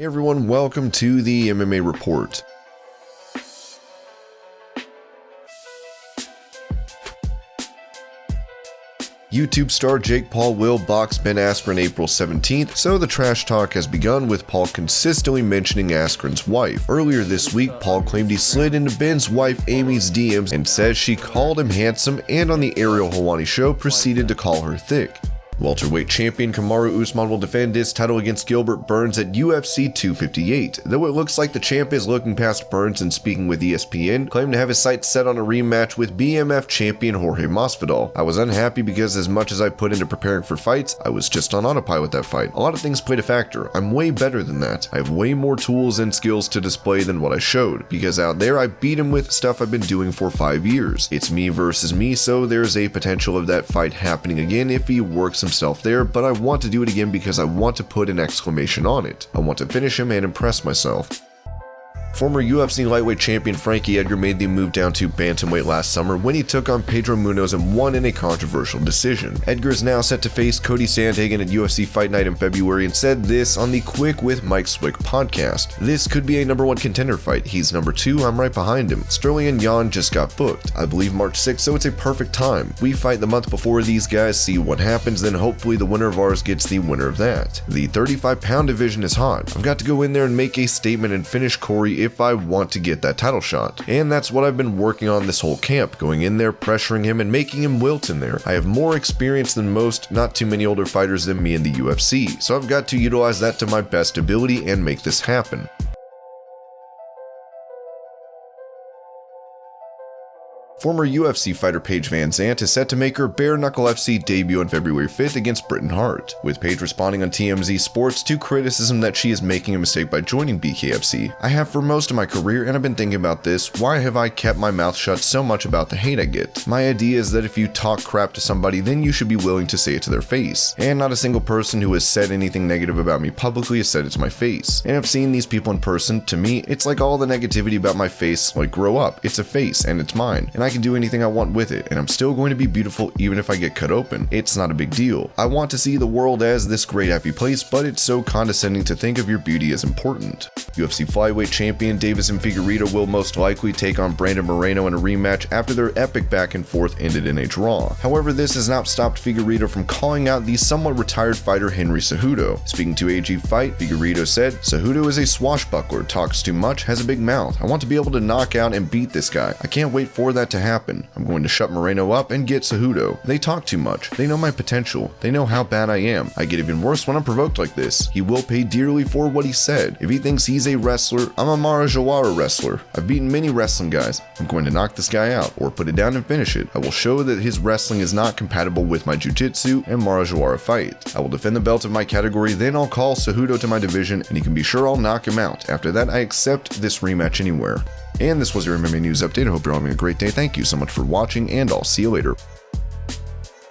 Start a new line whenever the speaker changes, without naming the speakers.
Hey everyone, welcome to the MMA Report. YouTube star Jake Paul will box Ben Askren April 17th, so the trash talk has begun with Paul consistently mentioning Askren's wife. Earlier this week, Paul claimed he slid into Ben's wife Amy's DMs and says she called him handsome, and on the Ariel Helwani show proceeded to call her thick. Welterweight champion Kamaru Usman will defend his title against Gilbert Burns at UFC 258, though it looks like the champ is looking past Burns and speaking with ESPN, claimed to have his sights set on a rematch with BMF champion Jorge Masvidal. I was unhappy because as much as I put into preparing for fights, I was just on autopilot with that fight. A lot of things played a factor. I'm way better than that. I have way more tools and skills to display than what I showed, because out there I beat him with stuff I've been doing for 5 years. It's me versus me, so there's a potential of that fight happening again if he works himself there, but I want to do it again because I want to put an exclamation on it. I want to finish him and impress myself. Former UFC lightweight champion Frankie Edgar made the move down to bantamweight last summer when he took on Pedro Munoz and won in a controversial decision. Edgar is now set to face Cody Sandhagen at UFC Fight Night in February and said this on the Quick with Mike Swick podcast. This could be a #1 contender fight. He's number 2, I'm right behind him. Sterling and Jan just got booked. I believe March 6th, so it's a perfect time. We fight the month before these guys, see what happens, then hopefully the winner of ours gets the winner of that. The 35-pound division is hot. I've got to go in there and make a statement and finish Corey if I want to get that title shot. And that's what I've been working on this whole camp, going in there, pressuring him, and making him wilt in there. I have more experience than most, not too many older fighters than me in the UFC, so I've got to utilize that to my best ability and make this happen. Former UFC fighter Paige Vanzant is set to make her Bare Knuckle FC debut on February 5th against Britain Hart, with Paige responding on TMZ Sports to criticism that she is making a mistake by joining BKFC. I have for most of my career, and I've been thinking about this, why have I kept my mouth shut so much about the hate I get? My idea is that if you talk crap to somebody, then you should be willing to say it to their face, and not a single person who has said anything negative about me publicly has said it to my face. And I've seen these people in person. To me, it's like all the negativity about my face, like grow up, it's a face and it's mine, and I can do anything I want with it, and I'm still going to be beautiful even if I get cut open. It's not a big deal. I want to see the world as this great happy place, but it's so condescending to think of your beauty as important. UFC flyweight champion Deiveson Figuiredo will most likely take on Brandon Moreno in a rematch after their epic back and forth ended in a draw. However, this has not stopped Figuiredo from calling out the somewhat retired fighter Henry Cejudo. Speaking to AG Fight, Figuiredo said, "Cejudo is a swashbuckler, talks too much, has a big mouth. I want to be able to knock out and beat this guy. I can't wait for that to happen. I'm going to shut Moreno up and get Cejudo. They talk too much. They know my potential. They know how bad I am. I get even worse when I'm provoked like this. He will pay dearly for what he said. If he thinks he's a wrestler, I'm a Marajoara wrestler. I've beaten many wrestling guys. I'm going to knock this guy out or put it down and finish it. I will show that his wrestling is not compatible with my jiu-jitsu and Marajoara fight. I will defend the belt of my category, then I'll call Cejudo to my division, and you can be sure I'll knock him out. After that, I accept this rematch anywhere." And this was your MMA News Update. I hope you're all having a great day. Thank you so much for watching, and I'll see you later.